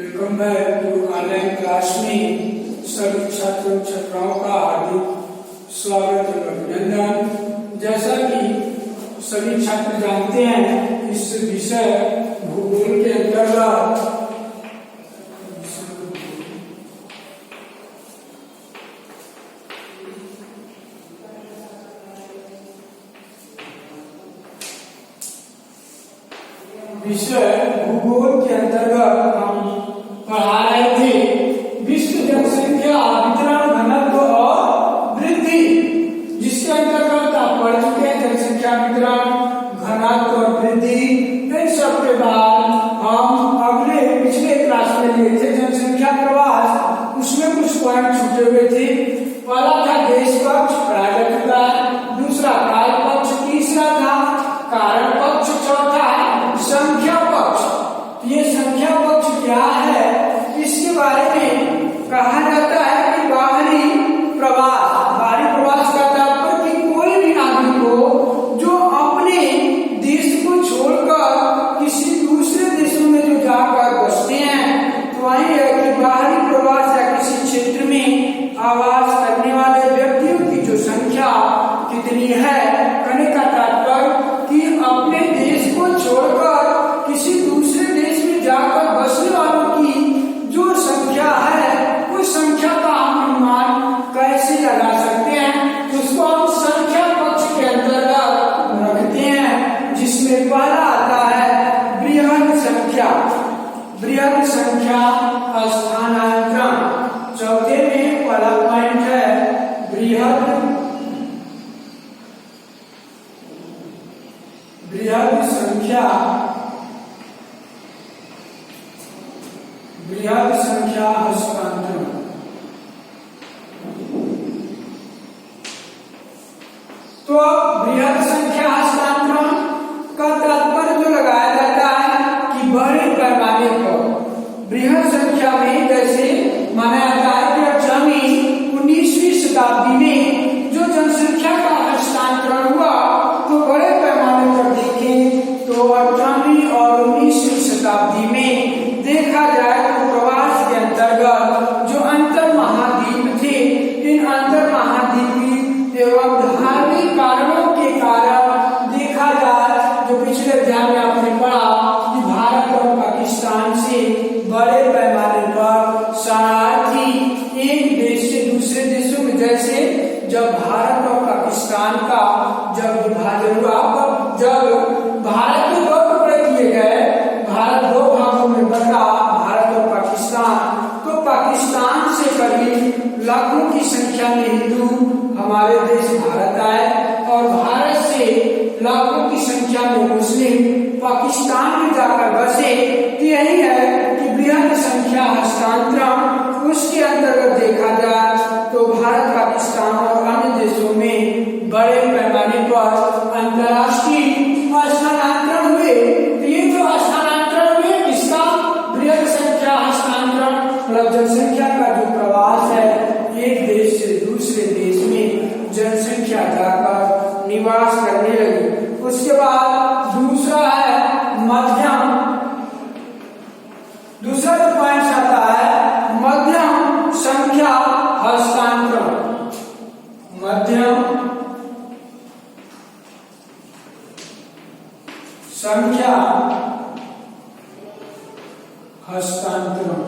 Welcome back to online class में सभी छात्रों छात्राओं का हार्दिक स्वागत और अभिनंदन। जैसा कि सभी छात्र जानते हैं, इस विषय भूगोल के अंतर्गत हम पढ़ा रहे थे विश्व जनसंख्या वितरण घनत्व और वृद्धि, जिसके अंतर्गत आप पढ़ चुके हैं जनसंख्या वितरण घनत्व और वृद्धि। इन सब के बाद हम पिछले क्लास में लिए थे जनसंख्या प्रवास, उसमें कुछ पॉइंट छूटे हुए थे। पहला था देश पक्ष, पढ़ाया जा चुका है। दूसरा काल पक्ष, तीसरा था कारण पक्ष, चौथा है संख्या पक्ष। ये संख्या पक्ष क्या है, इसके बारे में कहा जाता है कि बाहरी प्रवास का तात्पर्य कि कोई भी नागरिक हो जो अपने देश को छोड़कर किसी दूसरे देशों में जो जाकर बसते हैं, तो वही है कि बाहरी प्रवास या किसी क्षेत्र में आवास करने वाले व्यक्तियों की जो संख्या कितनी है, कहने का तात्पर्य कि अपने देश को छोड़कर किसी दूसरे देश में जाकर बसने वालों की जो संख्या है, उस संख्या का हम अनुमान कैसे लगा सकते हैं, उसको हम संख्या पक्ष के अंतर्गत रखते हैं, जिसमें पहला आता है बृहद संख्या स्थानांतरण। चौथे में पहला पॉइंट है बृहद संख्या हस्तांतरण। तो बृहद संख्या हस्तांतरण का तात्पर्य जो लगाया जाता है कि बड़े पैमाने पर बृहद संख्या में, जैसे माना जाता है कि 19वीं शताब्दी में जो जनसंख्या का हस्तांतरण हुआ, तो बड़े पैमाने पर देखें तो 18वीं और 19वीं शताब्दी में देखा जाए तो प्रवास के अंतर्गत जो अंतर महाद्वीप थे, इन अंतर महाद्वीपी एवं धार्मिक कारणों के कारण देखा जाए, जो पिछले अध्याय में आपने पढ़ा कि भारत और पाकिस्तान से बड़े पैमाने पर शरणार्थी एक देश से दूसरे देशों में, जैसे जब भारत और पाकिस्तान का जब विभाजन हुआ, जब भारत के दो टुकड़े किए गए, भारत दो भागों में बटा, भारत और पाकिस्तान, तो पाकिस्तान से करीब लाखों की संख्या में हिंदू हमारे देश भारत आए, और भारत से लाखों की संख्या में मुस्लिम पाकिस्तान में जाकर बसे। यही है कि बृहद संख्या हस्तांतरण, उसके अंतर्गत देखा जाए तो भारत, पाकिस्तान और अन्य देशों में बड़े पैमाने पर अंतर्राष्ट्रीय स्थानांतरण हुए। ये जो स्थानांतरण हुए, इसका बृहद संख्या हस्तांतरण मतलब जनसंख्या का जो प्रवास है, एक देश से दूसरे देश में जनसंख्या जाकर निवास करने लगी। उसके बाद दूसरा है दूसरा जो पॉइंट आता है मध्यम संख्या हस्तांतरण। मध्यम संख्या हस्तांतरण।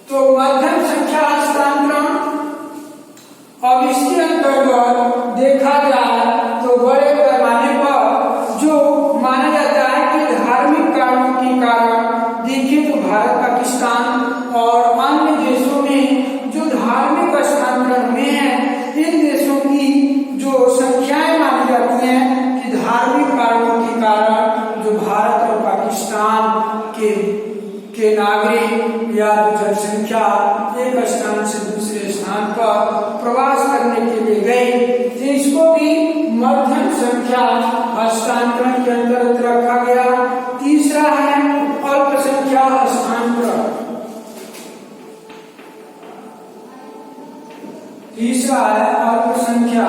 तो मध्यम संख्या हस्तांतरण, अब इसके अंतर्गत देखा जाए तो बड़े पैमाने पर जो माना जाता है कि धार्मिक कारणों के कारण, देखिए तो भारत, पाकिस्तान और अन्य देशों में जो धार्मिक स्थानांतरण हुए हैं, इन देशों की जो संख्याएं मानी जाती हैं कि धार्मिक कारणों के कारण जो भारत और पाकिस्तान के नागरिक या जनसंख्या एक स्थान से दूसरे स्थान पर प्रवास करने के लिए गए, तो इसको भी मध्यम संख्या हस्तांतरण के अंतर्गत रखा गया। तीसरा है अल्पसंख्या हस्तांतरण। तीसरा है अल्पसंख्या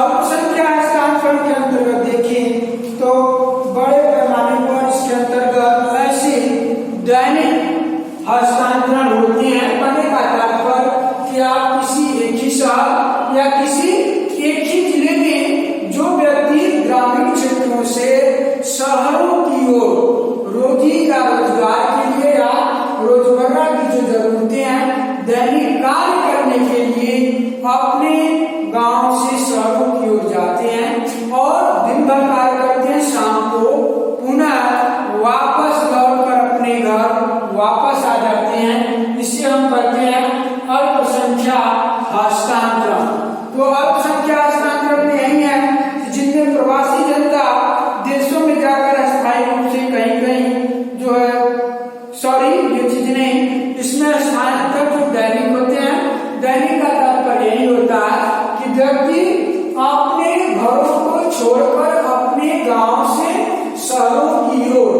अल्पसंख्या हस्तांतरण के अंतर्गत देखें तो बड़े पैमाने पर इसके अंतर्गत ऐसे दैनिक हस्तांतरण होते हैं। कहने का तात्पर्य कि आप किसी एक ही शहर या किसी एक ही जिले में जो व्यक्ति ग्रामीण क्षेत्रों से शहरों की ओर रोजी या रोजगार के लिए या रोजमर्रा की जो जरूरतें हैं दैनिक कार्य करने के लिए अपने गांव से शहरों की ओर जाते हैं और दिन भर कार्य करते हैं, शाम को पुनः वापस लौटकर अपने घर वापस आ जाते हैं। इसे हम कहते हैं अल्पसंख्या हस्तांतरण। तो अल्पसंख्या हस्तांतरण में यही है जिनमें प्रवासी जनता देशों में जाकर अस्थायी रूप से कहीं कहीं जो है ये चीज नहीं, इसमें स्थानांतरण जो दैनिक होते हैं, दैनिक का तात्पर्य यही होता है कि व्यक्ति अपने घरों को छोड़कर अपने गांव से शहरों की ओर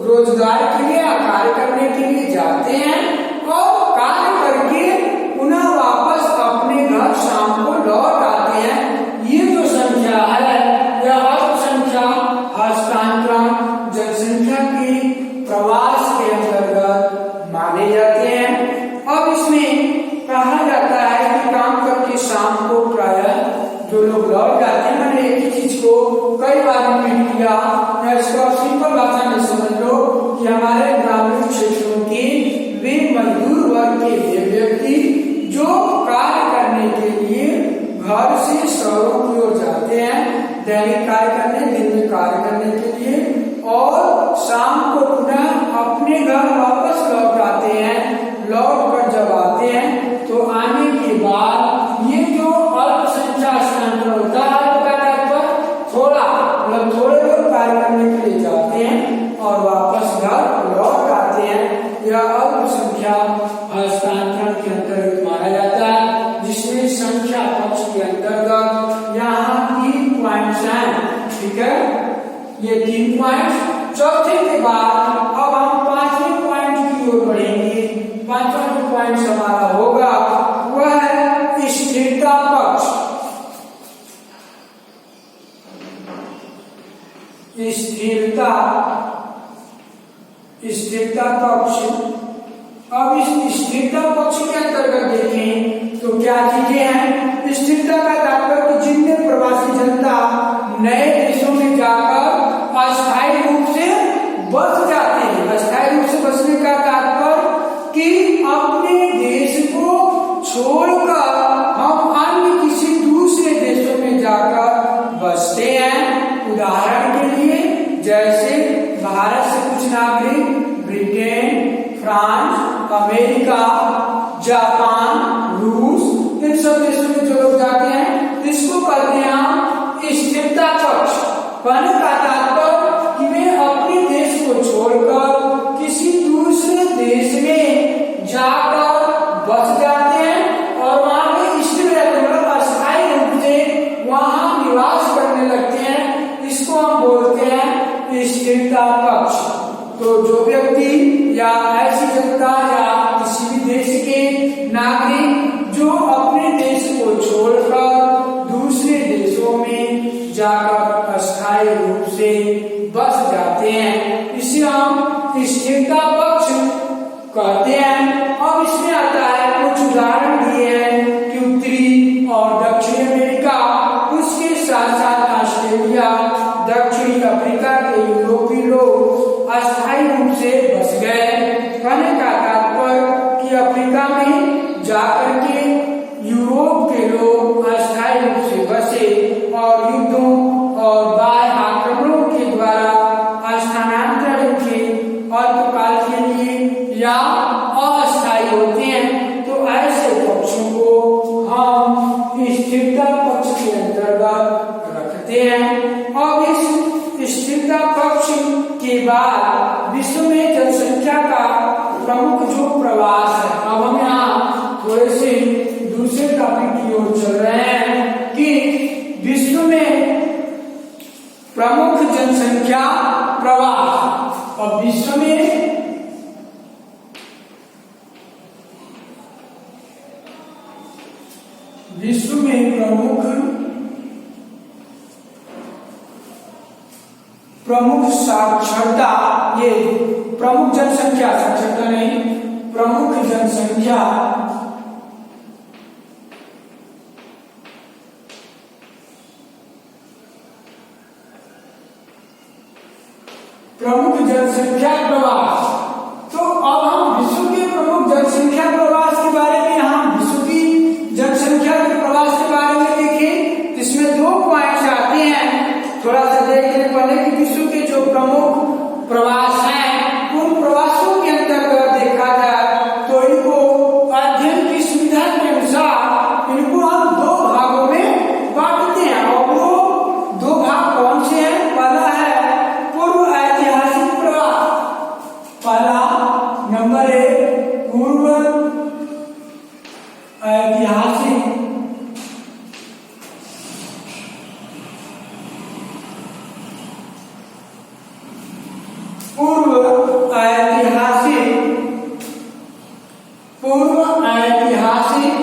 रोजगार के लिए कार्य करने के लिए जाते हैं और कार्य करके पुनः वापस अपने घर शाम को लौट आते हैं। ये जो संख्या है यह अल्पसंख्या हस्तांतरण जनसंख्या के प्रवास के अंतर्गत माने जाते हैं। अब इसमें कहा जाता है कि काम करके शाम को प्रायः जो लोग लौट जाते हैं, मैंने एक ही चीज को कई बार रिपीट किया, इसको सिंपल भाषा में समझ लो कि हमारे ग्रामीण क्षेत्रों के वे मजदूर वर्ग के वे व्यक्ति जो कार्य करने के लिए घर से शहरों की ओर जाते हैं दैनिक कार्य करने, दिन में कार्य करने के लिए और शाम को पुनः अपने घर वापस लौट आते हैं। लौट कर जब आते हैं तो आने के बाद ये जो अल्पसंख्या हस्तांतरण होता है थोड़ा मतलब थोड़े लोग कार्य करने के लिए जाते हैं और वापस घर लौट आते हैं। यह अल्पसंख्या हस्तांतरण के अंतर्गत माना जाता है, जिसमें संख्या पक्ष के अंतर्गत यहाँ 3 पॉइंट्स हैं। ठीक है, ये 3 पॉइंट। चौथे के बाद अब हम 5वें पॉइंट की ओर बढ़ेंगे। 5वां जो पॉइंट हमारा होगा वह है स्थिरता पक्ष। स्थिरता पक्ष। अब इस स्थिरता पक्ष के अंतर्गत देखें तो क्या चीजें हैं। स्थिरता का तात्पर्य जिनमें प्रवासी जनता नए देशों में जाकर अस्थायी रूप से बस जाते हैं। अस्थायी रूप से बसने का तात्पर्य कि अपने देश को छोड़कर हम अन्य किसी दूसरे देशों में जाकर बसते हैं। उदाहरण के लिए जैसे भारत से कुछ नागरिक ब्रिटेन, फ्रांस, अमेरिका, जापान, रूस, इन सब देशों में जो लोग जाते हैं इसको कहते हैं हम स्थिरता पक्ष। कहने का तात्पर्य कि वे अपने देश को छोड़कर किसी दूसरे देश में जाकर बस जाते हैं और वहां पे स्थिर रहते हैं, मतलब अस्थायी रूप से वहां निवास करने लगते हैं। इसको हम बोलते हैं स्थिरता पक्ष। तो जो व्यक्ति या ऐसी जनता या किसी भी देश के नागरिक जो अपने देश को छोड़कर दूसरे देशों में जाकर अस्थायी रूप से बस जाते हैं, इसे हम स्थिरता पक्ष कहते हैं। अब इसमें आता है कुछ उदाहरण दिए हैं कि उत्तरी और दक्षिण अमेरिका, उसके साथ साथ ऑस्ट्रेलिया, दक्षिणी अफ्रीका के यूरोपीय लोग अस्थायी रूप से बस गए। कहने का तात्पर्य कि अफ्रीका में जाकर के यूरोप के लोग अस्थायी रूप से बसे और युद्धों और बाह्य आक्रमणों के द्वारा स्थानांतरण के अल्पकाल के लिए या अस्थायी होते हैं। तो ऐसे पक्षों को हम स्थिरता पक्ष के अंतर्गत रखते हैं। अब इस स्थिरता पक्ष के बाद विश्व में जनसंख्या का प्रमुख जो प्रवास है, अब हम यहाँ थोड़े से दूसरे टॉपिक की ओर चल रहे हैं कि विश्व में प्रमुख जनसंख्या प्रवाह। अब विश्व में प्रमुख प्रमुख साक्षरता, ये प्रमुख जनसंख्या, साक्षरता नहीं, प्रमुख जनसंख्या प्रवास। तो अब हम विश्व के प्रमुख जनसंख्या प्रवास के बारे में, हम विश्व की जनसंख्या के प्रवास के बारे में देखें। इसमें 2 पॉइंट्स आते हैं, थोड़ा सा देखने पहले कि विश्व के जो प्रमुख प्रवास हैं उन प्रवासों के अंतर्गत देखा जाए तो इनको अध्ययन की सुविधा के अनुसार इनको हम 2 भागों में बांटते हैं। और वो 2 भाग कौन से हैं? पहला है पूर्व ऐतिहासिक प्रवास, पहला नंबर 1 पूर्व ऐतिहासिक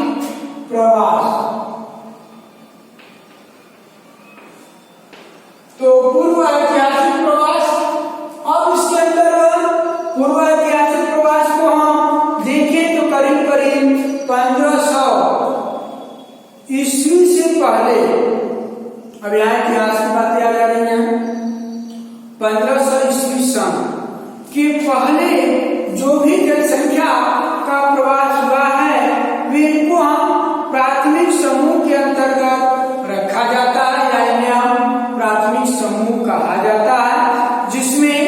प्रवास। तो पूर्व ऐतिहासिक प्रवास, अब इसके अंदर पूर्व ऐतिहासिक प्रवास को हम देखें तो करीब करीब 1500 ईस्वी से पहले, अब यहाँ इतिहास की बातें आ जा रही हैं, 1500 ईस्वी सन के पहले जो भी जनसंख्या का प्रवास हुआ है वे इनको हम प्राथमिक समूह के अंतर्गत रखा जाता है या इन्हें प्राथमिक समूह कहा जाता है, जिसमें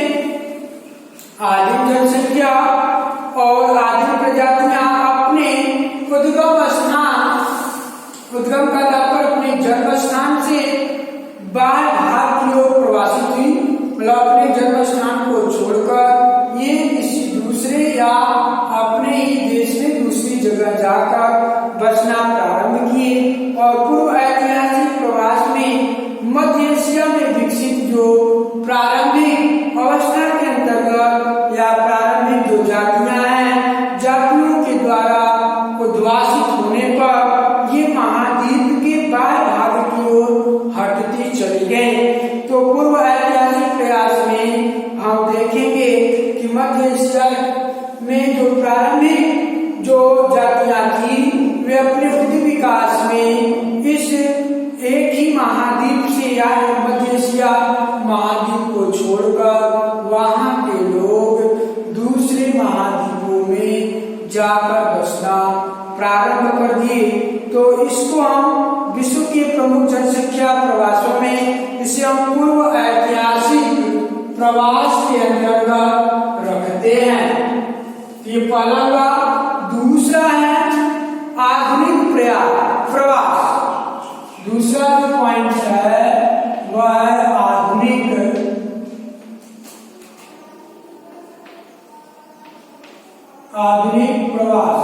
आदिम जनसंख्या और आदिम प्रजातियां अपने उद्गम स्थान, उद्गम का तात्पर्य अपने जन्म स्थान से बाहर भाग की ओर प्रवासित हुई, मतलब अपने जन्म स्थान को छोड़कर ये किसी दूसरे या अपने ही देश में दूसरी जगह जाकर बसना प्रारंभ किए। और पूर्व ऐतिहासिक प्रवास में मध्य एशिया में विकसित जो प्रारंभिक अवस्था के अंतर्गत या प्रारंभिक जो जातियां हैं, जातियों के द्वारा उद्वासित होने पर ये महाद्वीप के बाहर भाग की ओर हटती चली गई। तो पूर्व ऐतिहासिक प्रयास में हम देखेंगे कि मध्य एशिया में जो प्रारंभिक जो जातियां थी वे अपने बुद्धि विकास में इस एक ही महाद्वीप से या मध्य एशिया महाद्वीप को छोड़कर वहां के लोग दूसरे महाद्वीपों में जाकर बसना प्रारंभ कर दिए। तो इसको हम विश्व के प्रमुख जनसंख्या प्रवासों में इसे हम पूर्व ऐतिहासिक प्रवास के अंतर्गत रखते हैं। ये पहला हुआ। दूसरा है आधुनिक प्रवास। दूसरा जो पॉइंट है वह है आधुनिक प्रवास।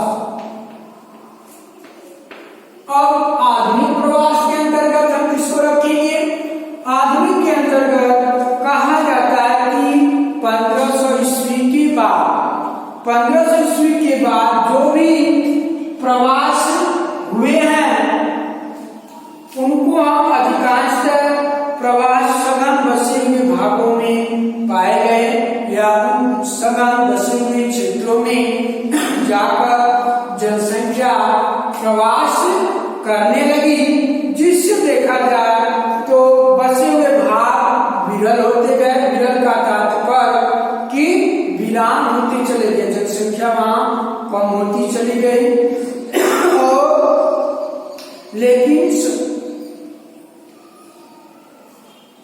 अब आधुनिक प्रवास के अंतर्गत हम किसको रखेंगे? आधुनिक के अंतर्गत कहा जाता है कि 1500 ईस्वी के बाद, 1500 ईस्वी के बाद जो भी प्रवास हुए हैं उनको हम अधिकांशतः प्रवास सघन बसे हुए भागों में पाए गए या उन सघन बसे हुए क्षेत्रों में जाकर जनसंख्या प्रवास करने लगी, जिससे देखा जाए तो बसे हुए भाग विरल होते गए। विरल का तात्पर्य कि विराम होते चले गए, जनसंख्या वहां कम होती चली गई। लेकिन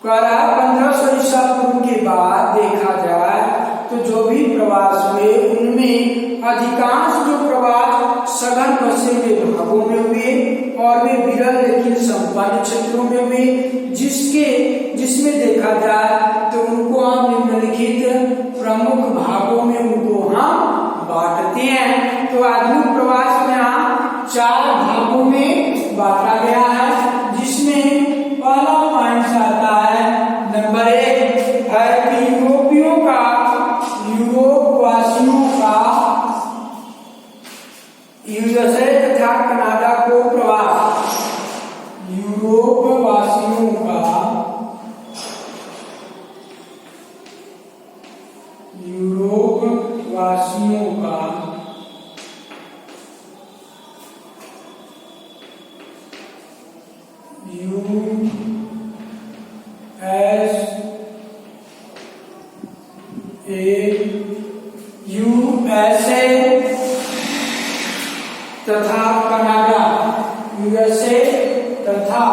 1500 ईसा पूर्व के बाद देखा जाए तो जो भी प्रवास हुए उनमें अधिकांश जो प्रवास सघन बसे हुए भागों में हुए और वे विरल लेकिन संपन्न क्षेत्रों में हुए, जिसमें देखा जाए तो उनको हम निम्नलिखित प्रमुख भागों में उनको हम बांटते हैं। तो आधुनिक प्रवास में हम 4 भागों में बांटा गया है, जिसमें पहला पॉइंट आता है नंबर 1 है कि यूरोपवासियों का यूएसए तथा कनाडा को प्रवास। यूरोपवासियों का वासियों का यूएसए तथा कनाडा, यूएसए तथा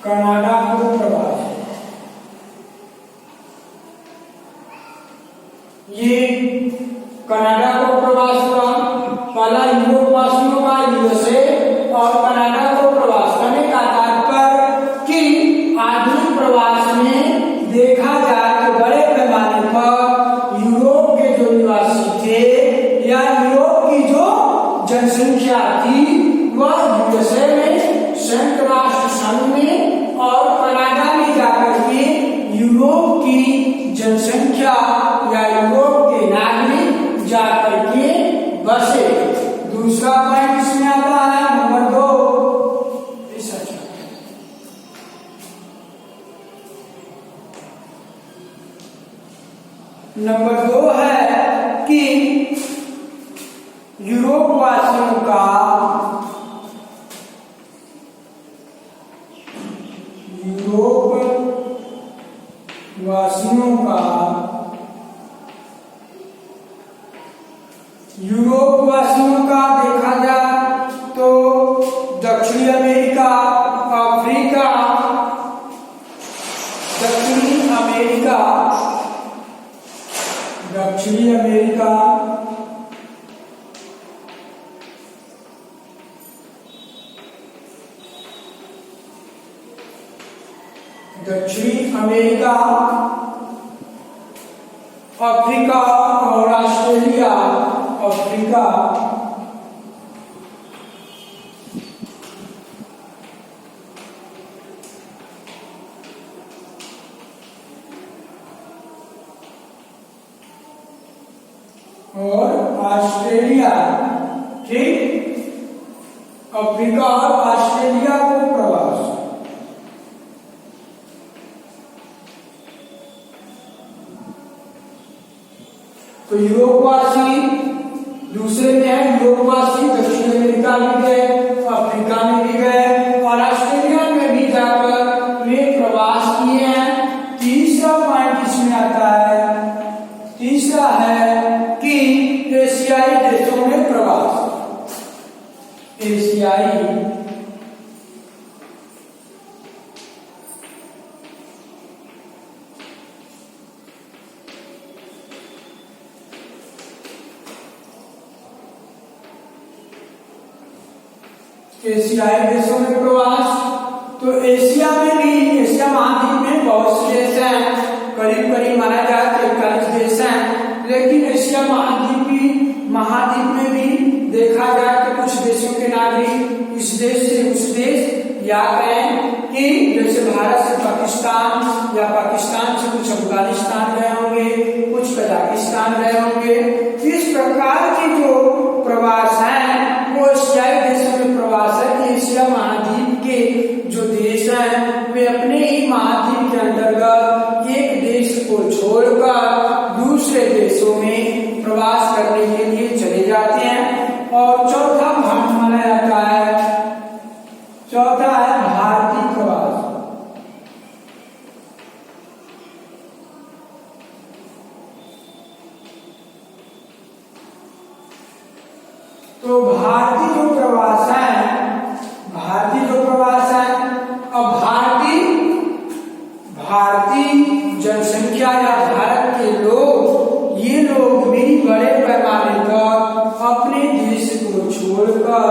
कनाडा को प्रवास। ये कनाडा को प्रवास हुआ। पहला यूरोप वासियों का यूएसए और कनाडा को प्रवास करने का तात्पर्य कि आधुनिक प्रवास में देखा जाए तो बड़े पैमाने पर यूरोप के जो निवासी थे या यूरोप की जो जनसंख्या थी वह यूएसए में, संयुक्त राष्ट्र संघ में और कनाडा में जाकर के यूरोप की जनसंख्या या यूरोप के नागरिक जाकर के बसे। दूसरा पॉइंट इसमें आता है नंबर 2। नंबर 2 है कि यूरोप वासियों का देखा जाए तो दक्षिणी अमेरिका, अफ्रीका, दक्षिणी अमेरिका अफ्रीका और ऑस्ट्रेलिया, अफ्रीका और ऑस्ट्रेलिया, ठीक, अफ्रीका और ऑस्ट्रेलिया को प्रवास। तो यूरोपवासी दूसरे में है, यूरोपवासी दक्षिण अमेरिका में गए, अफ्रीका में भी गए और ऑस्ट्रेलिया में भी जाकर वे प्रवास किए हैं। तीसरा पॉइंट इसमें आता है, तीसरा है कि एशियाई देशों में प्रवास। एशियाई देशों में प्रवास। तो एशिया में भी, एशिया महाद्वीप में बहुत से देश हैं, करीब माना जाए तो 41 देश हैं, लेकिन एशिया महाद्वीप में भी देखा जाए तो कुछ देशों के नागरिक इस देश से उस देश या कहें कि जैसे भारत से पाकिस्तान या पाकिस्तान से कुछ अफगानिस्तान गए होंगे, कुछ कजाकिस्तान गए होंगे। इस प्रकार के जो प्रवास हैं वो एशियाई देशों में प्रवास है। एशिया महाद्वीप के जो देश हैं वे अपने ही महाद्वीप के अंतर्गत एक देश को छोड़कर दूसरे देशों में प्रवास करने के लिए चले जाते हैं। और चौथा भाग माना जाता है, चौथा है भारतीय प्रवास। तो भारतीय जो प्रवास है, अब भारतीय जनसंख्या या भारत के लोग, ये लोग भी बड़े पैमाने पर अपने देश को छोड़कर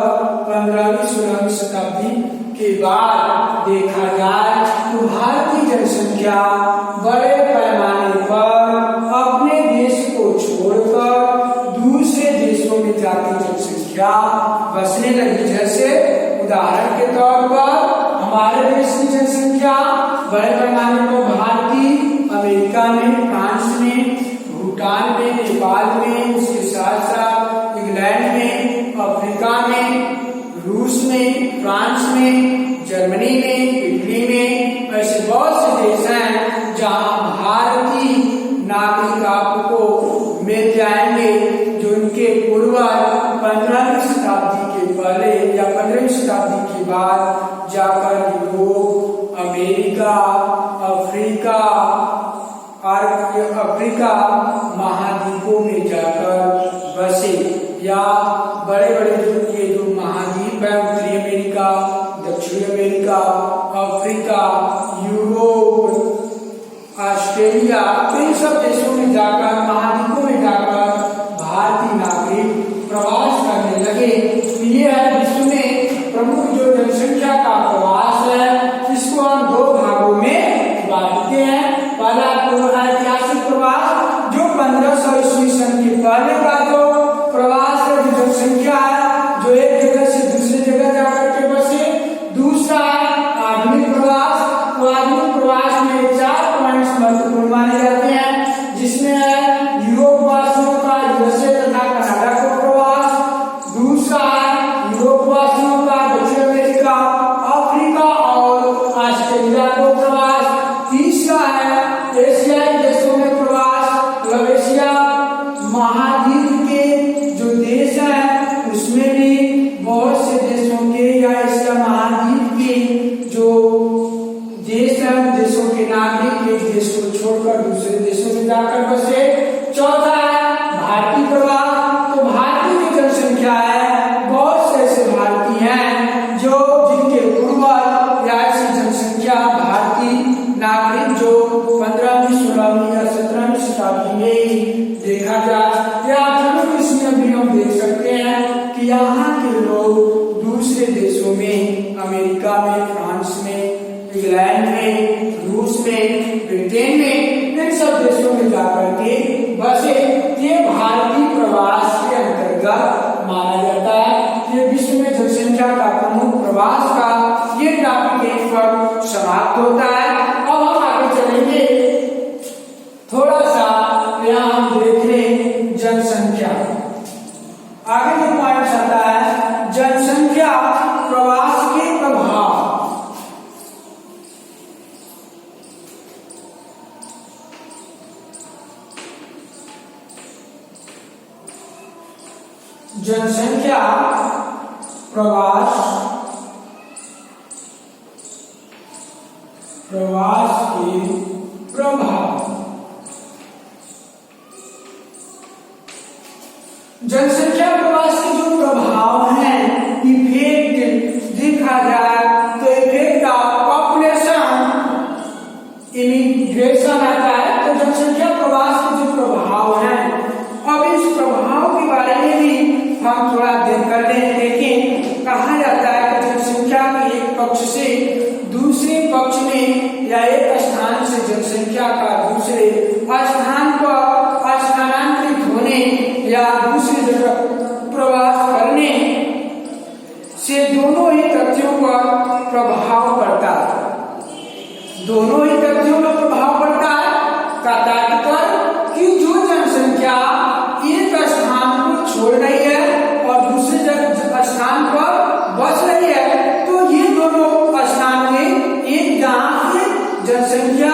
15वीं-16वीं शताब्दी के बाद देखा जाए तो भारतीय जनसंख्या बड़े पैमाने पर अपने देश को छोड़कर दूसरे देशों में जाती जनसंख्या बसने लगी। जैसे उदाहरण के तौर पर हमारे देश की जनसंख्या बड़े पैमाने पर भारतीय अमेरिका में, फ्रांस में, भूटान में, नेपाल में, उसके साथ साथ इंग्लैंड में, अफ्रीका में, रूस में, फ्रांस में, जर्मनी में, इटली में, ऐसे बहुत से देश हैं शताब्दी के बाद जाकर यूरोप, अमेरिका, अफ्रीका महाद्वीपों में जाकर बसे, या बड़े बड़े ये जो महाद्वीप है उत्तरी अमेरिका, दक्षिण अमेरिका, अफ्रीका, यूरोप, ऑस्ट्रेलिया, इन सब देशों में जाकर, महाद्वीपों में जाकर भारतीय नागरिक प्रवास करने लगे। ये है विश्व में प्रमुख जो जनसंख्या का प्रवास है, इसको हम दो भागों में बांटते हैं। पहला तो ऐतिहासिक प्रवास, जो 1500 ईस्वी सन के पहले का जो प्रवास है, जो जनसंख्या है, जो एक जगह से दूसरी जगह जाकर के बसे। दूसरा है आधुनिक प्रवास। तो आधुनिक प्रवास में 4 पॉइंट्स महत्वपूर्ण माने जाते हैं, जिसमें है यूरोप वासियों का यूएसए तथा कनाडा को प्रवास। दूसरा है यूरोप वासियों का दक्षिण अमेरिका, अफ्रीका और ऑस्ट्रेलिया को प्रवास। तीसरा है एशियाई देशों में प्रवास, एशिया महाद्वीप के जो देश हैं उसमें भी बहुत से देशों के, या एशिया महाद्वीप के जो देश हैं, देशों के नागरिक एक देश को छोड़कर दूसरे देशों में जाकर बसे। चौथा है भारतीय प्रवास। तो भारतीय की जनसंख्या है, बहुत से ऐसे भारतीय हैं जो जिनके पूर्वज या ऐसी जनसंख्या भारतीय नागरिक जो 15वीं, 16वीं या 17वीं शताब्दी में देखा जाए, या इसमें भी हम देख सकते हैं कि यहाँ के लोग दूसरे देशों में, अमेरिका में, फ्रांस में, इंग्लैंड में, रूस में, ब्रिटेन में, इन सब देशों में जाकर के बसे। ये भारतीय प्रवास के अंतर्गत माना जाता है। ये विश्व में जनसंख्या का प्रमुख प्रवास का ये टॉपिक एक पर समाप्त होता है। अब हम आगे चलेंगे, थोड़ा सा यहाँ हम देख लें जनसंख्या। आगे जो पॉइंट आता है जनसंख्या प्रवास के प्रभाव। जनसंख्या प्रवास के प्रभाव। जनसंख्या प्रवास के जो प्रभाव हैं, इफेक्ट देखा जाए तो इफेक्ट ऑफ पॉपुलेशन इमिग्रेशन आता है। तो जनसंख्या प्रवास के जो प्रभाव हैं, अब इस प्रभाव के बारे में भी हम थोड़ा देख कर देखें। कहा जाता है कि जनसंख्या के एक पक्ष से दूसरे पक्ष में, या एक स्थान से जनसंख्या का दूसरे स्थान पर स्थानांतरित होने या दूसरी जगह प्रवास करने से दोनों ही तथ्यों पर प्रभाव पड़ता है। दोनों ही तथ्यों पर प्रभाव पड़ता है का तात्पर्य कि जो जनसंख्या एक स्थान को छोड़ रही है और दूसरे स्थान पर बस रही है, तो ये दोनों स्थान में एक जहां से जनसंख्या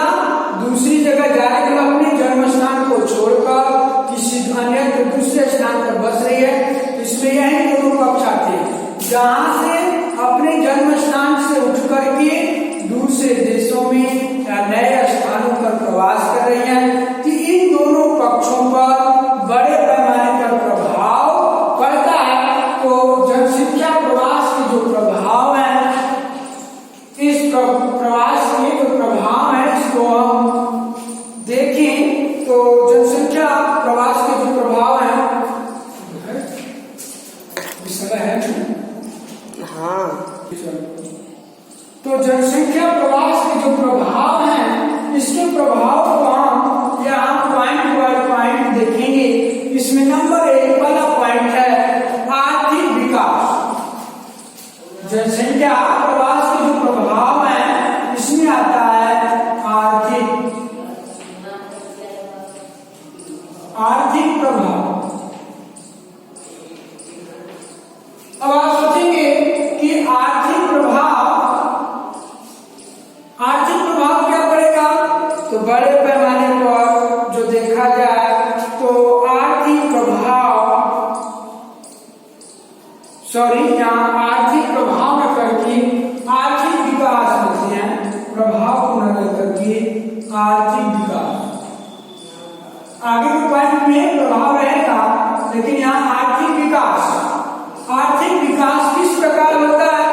दूसरी जगह जाकर अपने जन्म स्थान को छोड़कर किसी अन्य दूसरे स्थान पर बस रही है, इसमें यही दोनों पक्ष आते हैं। जहां से अपने जन्म स्थान से उठ करके दूसरे देशों में या नए स्थानों पर प्रवास कर रही है, कि इन दोनों पक्षों पर बड़े पैमाने पर प्रभाव पड़ता है। तो जनसंख्या प्रवास के जो प्रभाव है, इस प्रवास के जो प्रभाव है, इसको हम देखें तो जनसंख्या प्रवास के जो प्रभाव है, हाँ, तो जनसंख्या प्रवास के जो प्रभाव हैं, इसके प्रभाव को हम यहाँ पॉइंट बाय पॉइंट देखेंगे। इसमें नंबर 1 वाला पॉइंट है आर्थिक विकास। जनसंख्या प्रवास के जो प्रभाव हैं, इसमें आता है आर्थिक प्रभाव। अब आप सोचेंगे कि आर्थिक प्रभाव क्या पड़ेगा, तो बड़े पैमाने पर जो देखा जाए तो आर्थिक प्रभाव, यहाँ आर्थिक प्रभाव विकास। आगे के पॉइंट में प्रभाव रहेगा, लेकिन यहाँ आर्थिक विकास। आर्थिक विकास किस प्रकार होता है?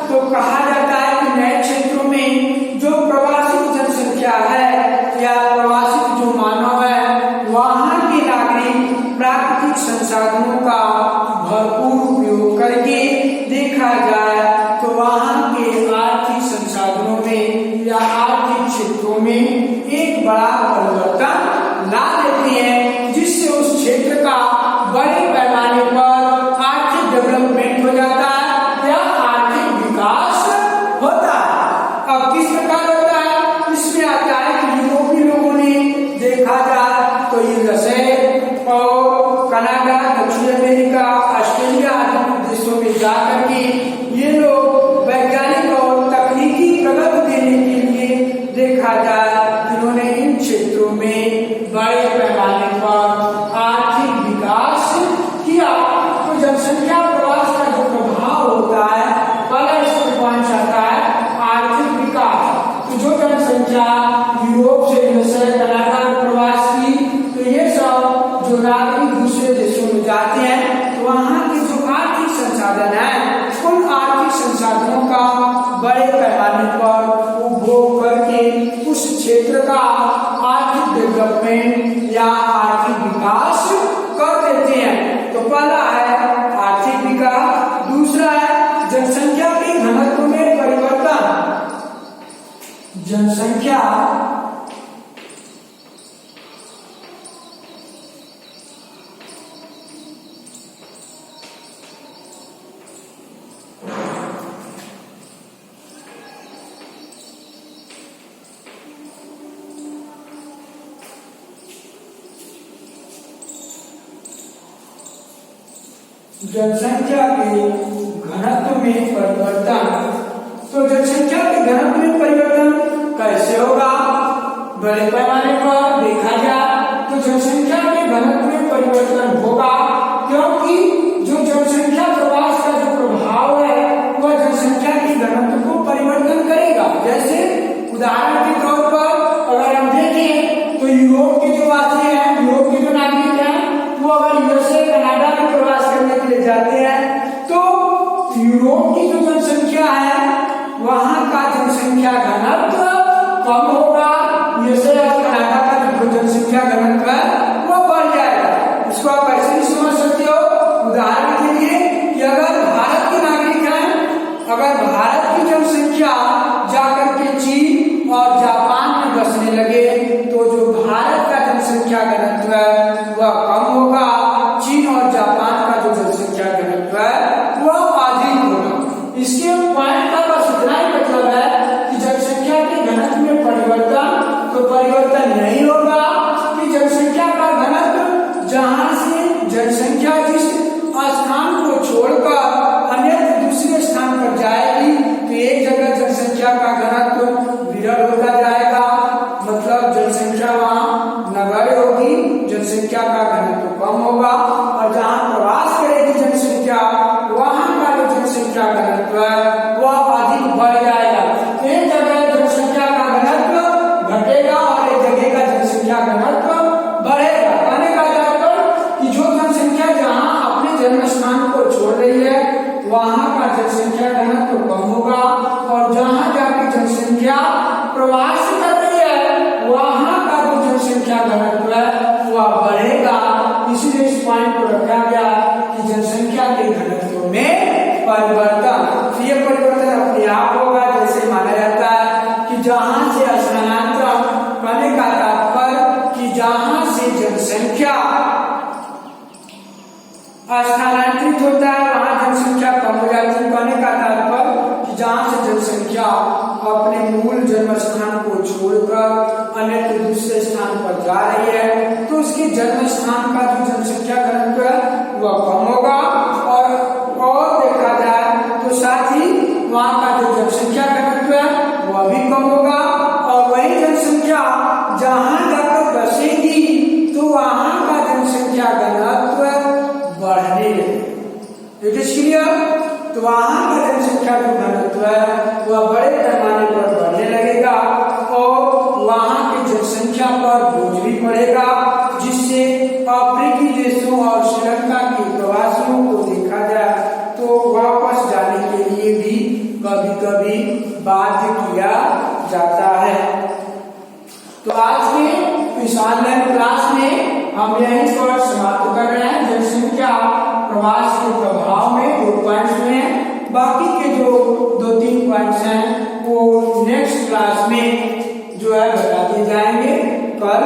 तो कहा जाता है कि नए क्षेत्रों में जो प्रवासी जनसंख्या है या प्रवासी जो मानव है, वहां के नागरिक प्राकृतिक संसाधनों का भरपूर उपयोग करके देखा जाए तो वहां के आर्थिक संसाधनों में या आर्थिक क्षेत्रों में एक बड़ा परिवर्तन ला देती है, जिससे उस क्षेत्र का बड़े पैमाने पर आर्थिक डेवलपमेंट हो जाता है या आर्थिक विकास होता है। अब किस प्रकार होता है? इसमें आता है कि यूरोपीय लोगों ने देखा जाए तो यूएसए और कनाडा, दक्षिण अमेरिका, ऑस्ट्रेलिया आदि देशों में जाकर के ये लोग वैज्ञानिक और तकनीकी प्रगति देने के लिए देखा जाए इन्होंने इन क्षेत्रों में बड़े पैमाने पर आर्थिक विकास किया। तो जनसंख्या प्रवास का जो प्रभाव होता है, पहला इसमें पॉइंट आता है आर्थिक विकास। तो जो जनसंख्या यूरोप से यूएसए, कनाडा प्रवास की, तो ये सब जो नागरिक दूसरे देशों में जाते हैं तो वहाँ के जो आर्थिक संसाधन है, उन आर्थिक संसाधनों का बड़े पैमाने पर उपभोग करके उस क्षेत्र का आर्थिक डेवलपमेंट या आर्थिक विकास कर देते हैं। तो पहला है आर्थिक विकास, दूसरा है जनसंख्या के घनत्व में परिवर्तन। जनसंख्या जनसंख्या के घनत्व में परिवर्तन। तो जनसंख्या के घनत्व में परिवर्तन कैसे होगा? बड़े पैमाने पर देखा जाए तो जनसंख्या के घनत्व में परिवर्तन होगा, क्योंकि जो जनसंख्या प्रवास का जो प्रभाव है वह जनसंख्या के घनत्व को परिवर्तन करेगा। जैसे उदाहरण के तौर पर अगर हम देखें तो यूरोप के जो वासी हैं, यूरोप के जो नागरिक हैं, वो अगर यूएसए, कनाडा में प्रवास करने के लिए जाते हैं तो यूरोप की जो जनसंख्या है वहां का जनसंख्या घनत्व कम होगा, यूएसए और कनाडा का जो जनसंख्या घनत्व है वो बढ़ जाएगा। इसको आप ऐसे भी समझ सकते हो, उदाहरण के लिए कि अगर भारत के नागरिक हैं, अगर भारत की जनसंख्या जाकर के चीन और जापान में बसने लगे तो जो भारत का जनसंख्या घनत्व है वह कम होगा, चीन और जापान का जो जनसंख्या घनत्व है वह अधिक होगा। इसके पॉइंट का बस इतना ही मतलब है कि जनसंख्या के घनत्व में परिवर्तन तो परिवर्तन नहीं होगा कि जनसंख्या का घनत्व जहां से जनसंख्या जिस स्थान को छोड़कर अन्य दूसरे स्थान पर जाएगी तो एक जगह जनसंख्या का घनत्व विरल होता जाएगा, मतलब जनसंख्या वहां नगण्य होगी, जनसंख्या का घनत्व कम होगा, और जहां प्रवास करेगी जनसंख्या वहां का जो जनसंख्या घनत्व है वह अधिक बढ़ जाएगा। एक जगह जनसंख्या का घनत्व घटेगा और एक जगह का जनसंख्या घनत्व बढ़ेगा। कहने का तात्पर्य कि जो जनसंख्या जहां अपने जन्म स्थान को छोड़ रही है वहां का जनसंख्या घनत्व कम होगा, और जहां जाके जनसंख्या प्रवास कर रही है वहां का जो जनसंख्या घनत्व है वह बढ़ेगा। इसलिए इस पॉइंट को रखा गया कि जनसंख्या के घनत्व में परिवर्तन। ये परिवर्तन अपने आप होगा, जैसे माना जाता है कि जहां से स्थानांतरण, कहने का तात्पर्य कि जहां से जनसंख्या स्थानांतरित होता है वहां जनसंख्या कम हो जाती है। कहने का तात्पर्य कि जहां से जनसंख्या अपने मूल जन्म स्थान को छोड़कर अन्य दूसरे स्थान पर जा रही है तो उसके जन्म स्थान का जो जनसंख्या घनत्व है वह कम होगा, और देखा जाए तो साथ ही वहां का जो जनसंख्या घनत्व है वह भी कम होगा, और वही जनसंख्या जहां जाकर बसेगी तो वहां का जनसंख्या घनत्व बढ़ने लगेगा। It is clear? तो वहां का जनसंख्या जो घनत्व है वह बड़े पैमाने पर बढ़ने लगेगा, और वहां की जनसंख्या संख्या पर बोझ भी पड़ेगा, जिससे अफ्रीकी देशों और श्रीलंका के प्रवासियों को देखा जाए तो वापस जाने के लिए भी कभी कभी बाध्य किया जाता है। तो आज के इस ऑनलाइन क्लास में हम यहीं पर समाप्त कर रहे हैं। जनसंख्या प्रवास के प्रभाव में 2 पॉइंट्स में, बाकी के जो 2-3 पॉइंट्स हैं वो नेक्स्ट क्लास में जो है बता दिए जाएंगे कल।